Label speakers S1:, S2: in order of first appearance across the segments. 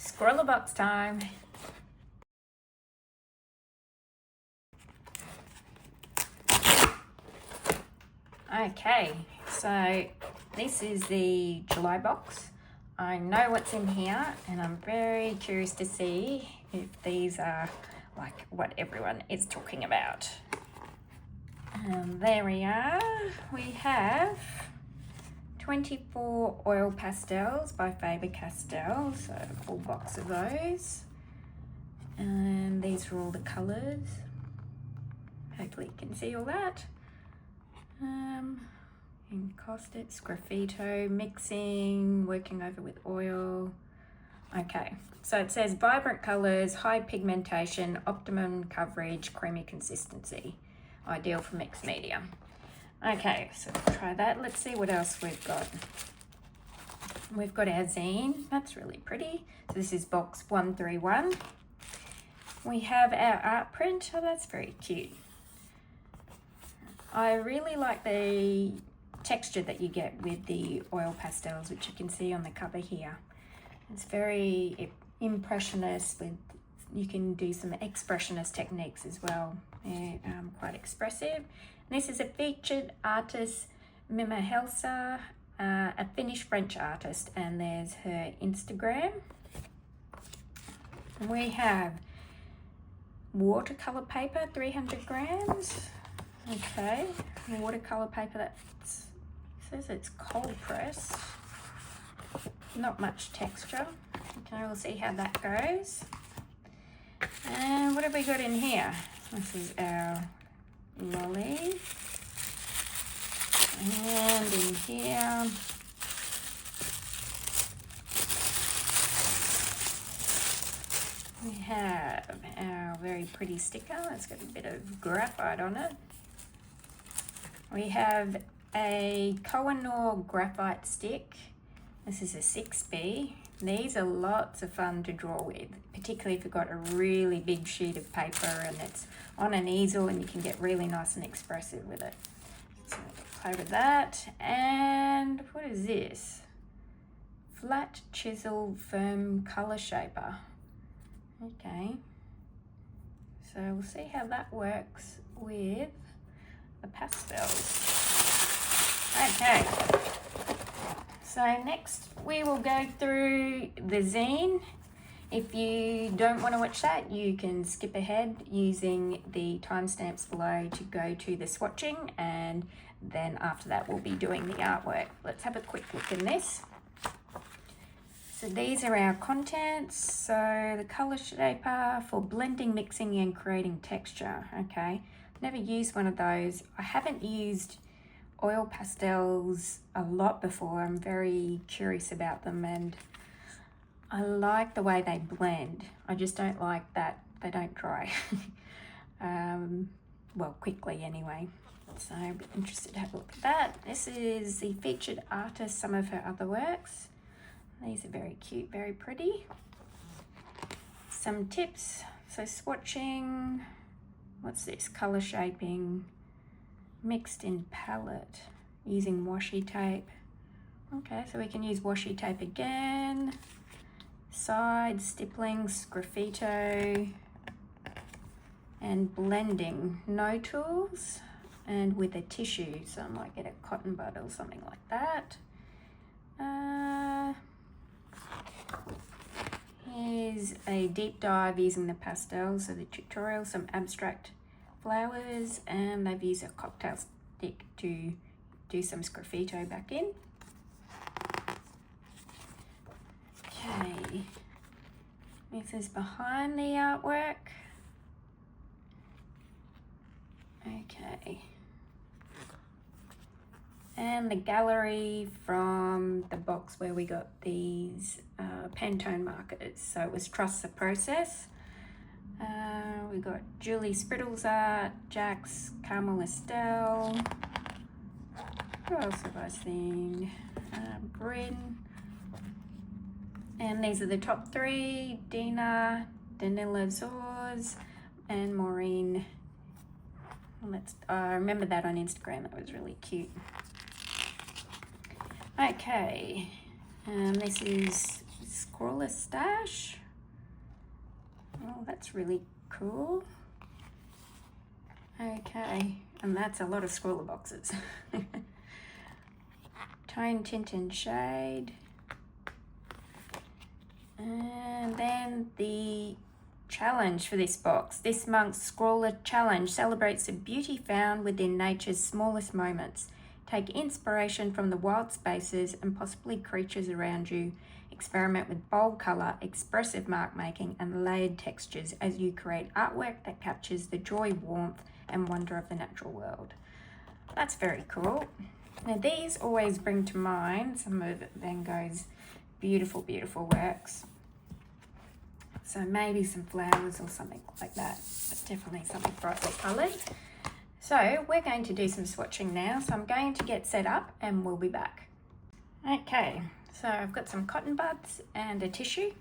S1: Scrawlrbox time. Okay, so this is the July box. I know what's in here and I'm very curious to see if these are like what everyone is talking about. And there we are. We have 24 oil pastels by Faber-Castell, so a full box of those. And these are all the colours. Hopefully you can see all that. Encaustics, graffito, mixing, working over with oil. Okay, so it says vibrant colours, high pigmentation, optimum coverage, creamy consistency. Ideal for mixed media. Okay, so try that. Let's see what else we've got. We've got our zine. That's really pretty. So this is box 131. We have our art print. Oh, that's very cute. I really like the texture that you get with the oil pastels, which you can see on the cover here. It's very impressionist. You can do some expressionist techniques as well. They're quite expressive. This is a featured artist, Mima Helsa, a Finnish French artist, and there's her Instagram. We have watercolor paper, 300 grams. Okay, watercolor paper that says it's cold press. Not much texture. Okay, we'll see how that goes. And what have we got in here? This is our lolly. And in here, we have our very pretty sticker. It's got a bit of graphite on it. We have a Koh-i-Noor graphite stick. This is a 6B. These are lots of fun to draw with, particularly if you've got a really big sheet of paper and it's on an easel and you can get really nice and expressive with it. So play with that. And what is this? Flat chisel firm color shaper. Okay. So we'll see how that works with the pastels. Okay. So next we will go through the zine. If you don't want to watch that, you can skip ahead using the timestamps below to go to the swatching, and then after that we'll be doing the artwork. Let's have a quick look in this. So these are our contents. So the color shaper for blending, mixing and creating texture. Okay, never used one of those. I haven't used oil pastels a lot before. I'm very curious about them and I like the way they blend. I just don't like that they don't dry. Well, quickly anyway. So I'd be interested to have a look at that. This is the featured artist, some of her other works. These are very cute, very pretty. Some tips. So swatching, what's this? Color shaping, mixed in palette, using washi tape. Okay, so we can use washi tape again. Side stipplings, graffito, and blending. No tools, and with a tissue, so I might get a cotton bud or something like that. Here's a deep dive using the pastels, so the tutorial, some abstract flowers, and they've used a cocktail stick to do some graffito back in. Okay, this is behind the artwork. Okay, and the gallery from the box where we got these Pantone markers. So it was Trust the Process. We got Julie Spriddle's art, Jack's, Carmel Estelle. Who else have I seen? Bryn. And these are the top three: Dina, Danila Zors, and Maureen. I remember that on Instagram. That was really cute. Okay, this is Scrawler stash. Oh, that's really cool. Okay, and that's a lot of Scrawlrboxes. Tone, tint and shade. And then the challenge for this box. This month's Scrawler Challenge celebrates the beauty found within nature's smallest moments. Take inspiration from the wild spaces and possibly creatures around you. Experiment with bold colour, expressive mark making and layered textures as you create artwork that captures the joy, warmth and wonder of the natural world. That's very cool. Now these always bring to mind some of Van Gogh's beautiful, beautiful works. So maybe some flowers or something like that, but definitely something brightly coloured. So we're going to do some swatching now. So I'm going to get set up and we'll be back. Okay, so I've got some cotton buds and a tissue.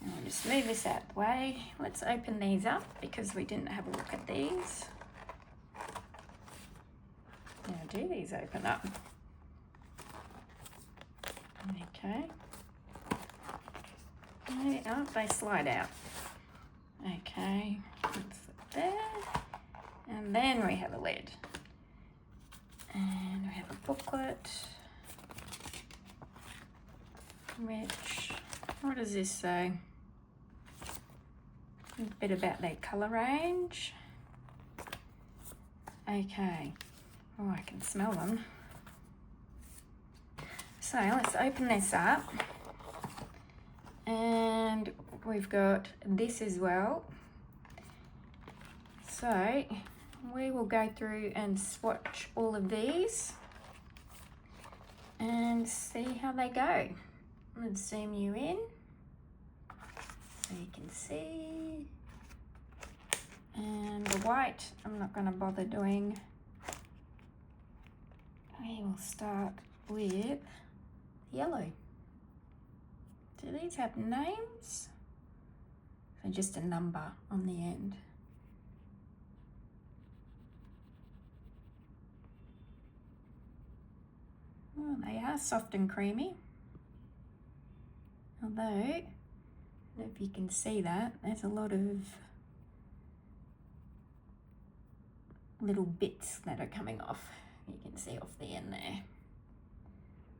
S1: And I'll just move this out of the way. Let's open these up because we didn't have a look at these. Now do these open up? Okay. Oh, they slide out. Okay, let's look there. And then we have a lid. And we have a booklet. Which, what does this say? A bit about their colour range. Okay. Oh, I can smell them. So let's open this up. And we've got this as well. So we will go through and swatch all of these and see how they go. Let's zoom you in so you can see. And the white, I'm not going to bother doing. We will start with yellow. Do these have names? Or just a number on the end? Oh, they are soft and creamy. Although, I don't know if you can see that, there's a lot of little bits that are coming off. You can see off the end there.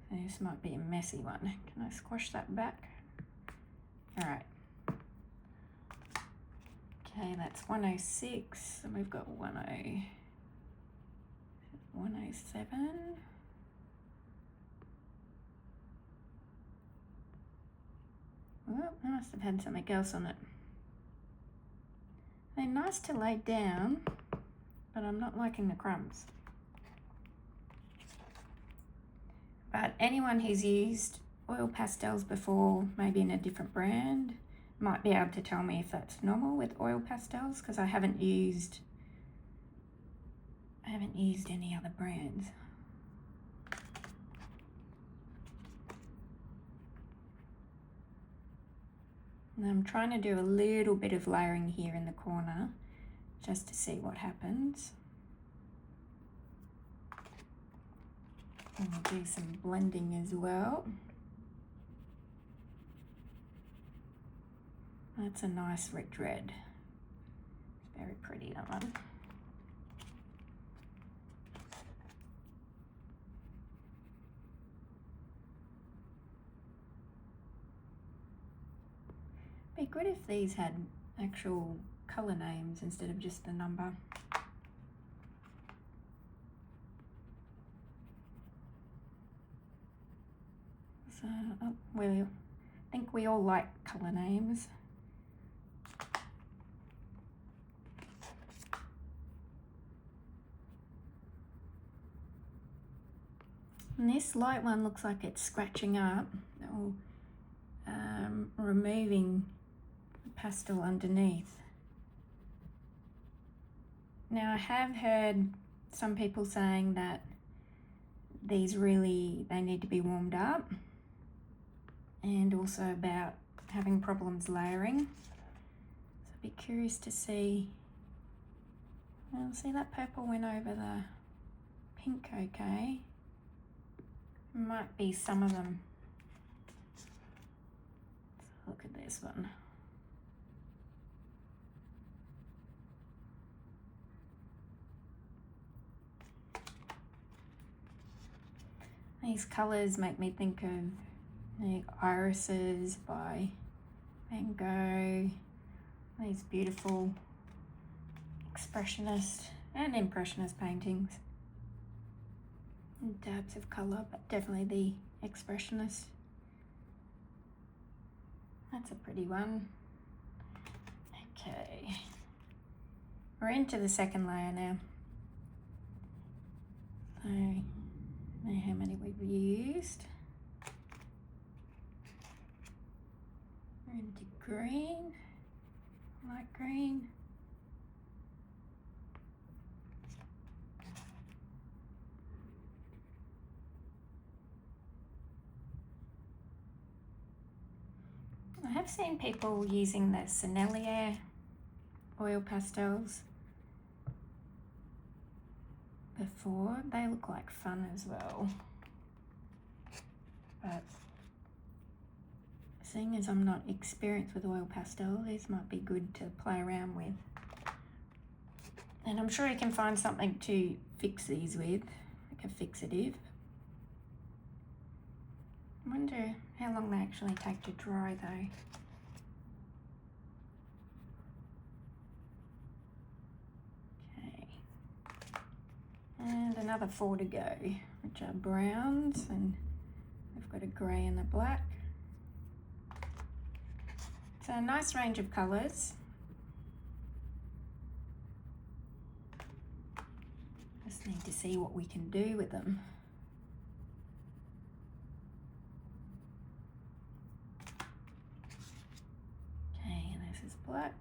S1: So this might be a messy one. Can I squash that back? All right. Okay, that's 106, and we've got 107. Oh, I must have had something else on it. They're nice to lay down, but I'm not liking the crumbs. But anyone who's used oil pastels before, maybe in a different brand, might be able to tell me if that's normal with oil pastels, because I haven't used any other brands. And I'm trying to do a little bit of layering here in the corner just to see what happens. And we'll do some blending as well. That's a nice rich red. It's very pretty, that one. Be good if these had actual colour names instead of just the number. So, well, I think we all like colour names. And this light one looks like it's scratching up or removing the pastel underneath. Now I have heard some people saying that these really, they need to be warmed up, and also about having problems layering. So I'd be curious to see, well, see that purple went over the pink okay. Might be some of them this one. These colours make me think of the irises by Van Gogh. These beautiful expressionist and impressionist paintings. And dabs of colour, but definitely the expressionist. That's a pretty one. Okay, we're into the second layer now. So, know how many we've used. We're into green, light green. I have seen people using the Scrawlrbox oil pastels before. They look like fun as well. But seeing as I'm not experienced with oil pastel, these might be good to play around with. And I'm sure you can find something to fix these with, like a fixative. I wonder how long they actually take to dry though. Okay. And another 4 to go, which are browns, and we've got a grey and a black. So a nice range of colours. Just need to see what we can do with them. Okay, and this is black.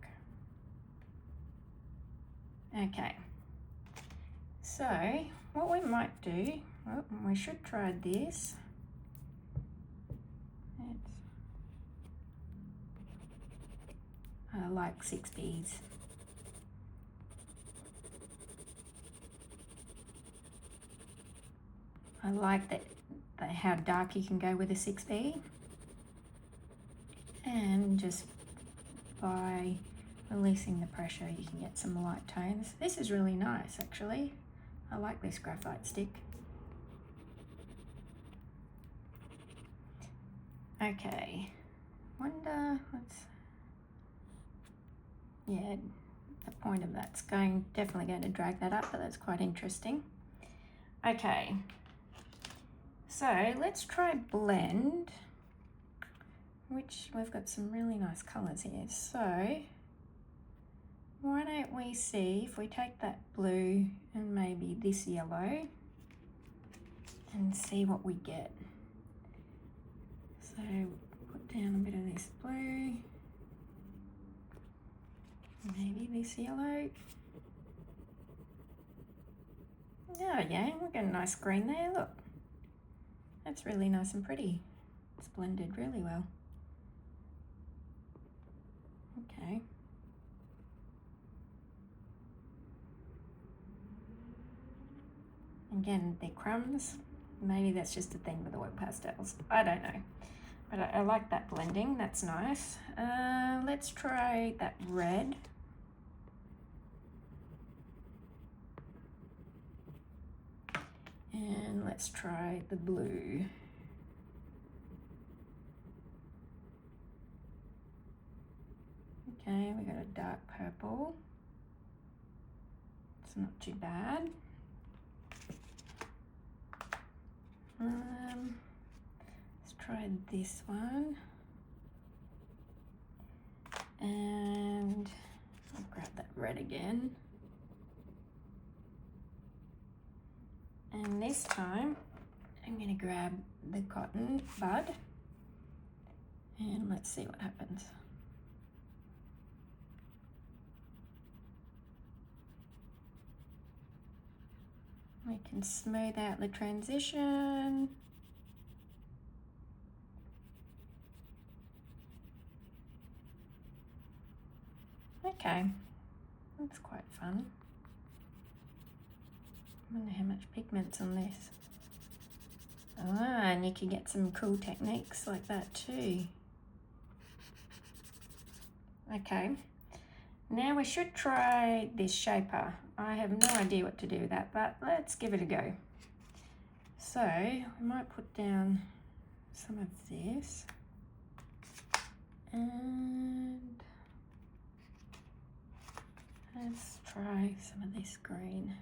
S1: Okay, so what we might do, well, we should try this. I like 6Bs. I like that how dark you can go with a 6B, and just by releasing the pressure you can get some light tones. This is really nice actually. I like this graphite stick. Okay, wonder what's, yeah, the point of that's definitely going to drag that up, but that's quite interesting. Okay, so let's try blend, which we've got some really nice colours here. So why don't we see if we take that blue and maybe this yellow and see what we get. So put down a bit of this blue, maybe this yellow. Oh yeah, we've got a nice green there, look. That's really nice and pretty. It's blended really well. Okay. Again, they're crumbs. Maybe that's just a thing with the oil pastels. I don't know. But I like that blending, that's nice. Let's try that red. And let's try the blue. Okay, we got a dark purple. It's not too bad. Let's try this one. And I'll grab that red again. And this time, I'm going to grab the cotton bud and let's see what happens. We can smooth out the transition. Okay, that's quite fun. I wonder how much pigment's on this. Ah, and you can get some cool techniques like that too. Okay, now we should try this shaper. I have no idea what to do with that, but let's give it a go. So I might put down some of this, and let's try some of this green,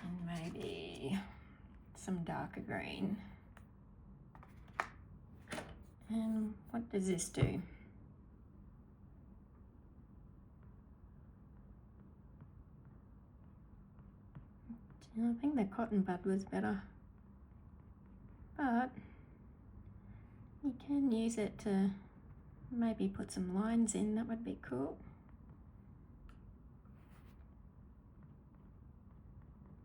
S1: and maybe some darker green. And what does this do? I think the cotton bud was better, but you can use it to maybe put some lines in. That would be cool.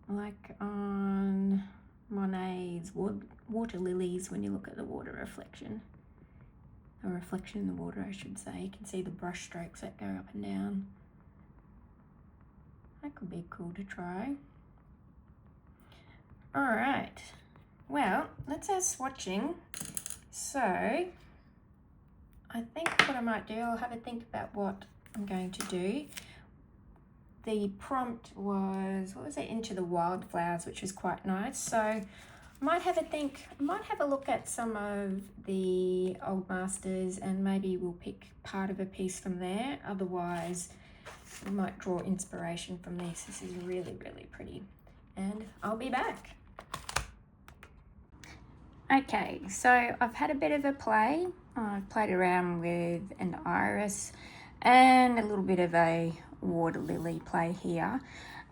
S1: Like on Monet's water lilies, when you look at the water reflection, a reflection in the water I should say, you can see the brush strokes that go up and down. That could be cool to try. Alright, well, let's have swatching. So I think what I might do, I'll have a think about what I'm going to do. The prompt was, what was it, Into the Wildflowers, which was quite nice. So I might have a think, I might have a look at some of the old masters and maybe we'll pick part of a piece from there. Otherwise, we might draw inspiration from this. This is really, really pretty. And I'll be back. Okay, so I've had a bit of a play. I've played around with an iris and a little bit of a water lily play here.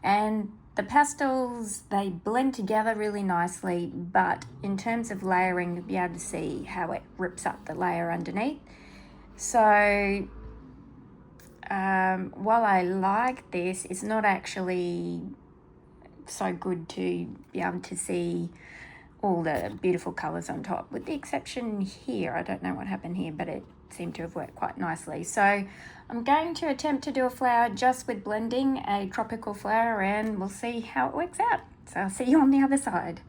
S1: And the pastels, they blend together really nicely, but in terms of layering, you'll be able to see how it rips up the layer underneath. So while I like this, it's not actually so good to be able to see all the beautiful colours on top, with the exception here. I don't know what happened here, but it seemed to have worked quite nicely. So I'm going to attempt to do a flower just with blending, a tropical flower, and we'll see how it works out. So I'll see you on the other side.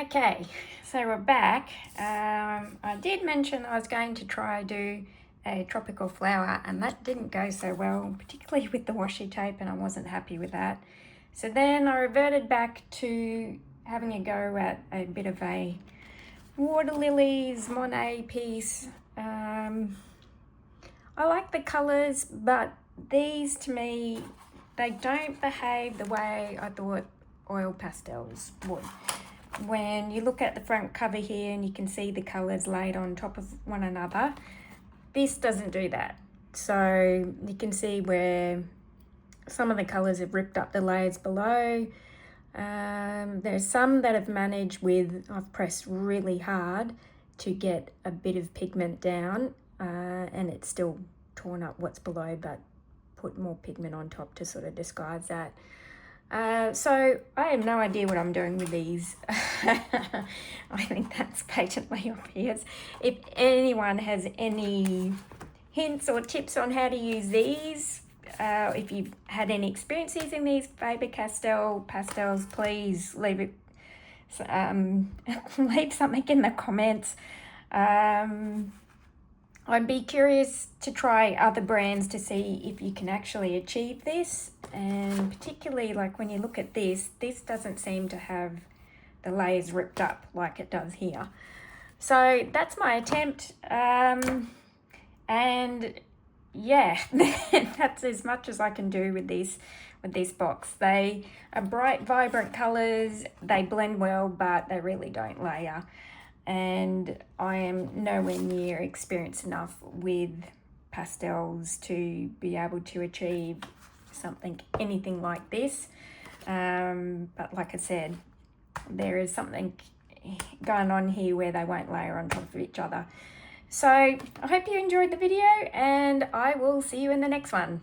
S1: Okay, so we're back. I did mention I was going to try do a tropical flower, and that didn't go so well, particularly with the washi tape, and I wasn't happy with that. So then I reverted back to having a go at a bit of a water lilies Monet piece. I like the colours, but these to me, they don't behave the way I thought oil pastels would. When you look at the front cover here and you can see the colours laid on top of one another, this doesn't do that. So you can see where some of the colours have ripped up the layers below. There's some that have managed with, I've pressed really hard to get a bit of pigment down, and it's still torn up what's below, but put more pigment on top to sort of disguise that. So I have no idea what I'm doing with these. I think that's patently obvious. If anyone has any hints or tips on how to use these, if you've had any experience using these Faber-Castell pastels, please leave it, leave something in the comments. I'd be curious to try other brands to see if you can actually achieve this, and particularly like when you look at this doesn't seem to have the layers ripped up like it does here. So that's my attempt, and yeah, that's as much as I can do with this box. They are bright, vibrant colours, they blend well, but they really don't layer. And I am nowhere near experienced enough with pastels to be able to achieve anything like this. But like I said, there is something going on here where they won't layer on top of each other. So I hope you enjoyed the video, and I will see you in the next one.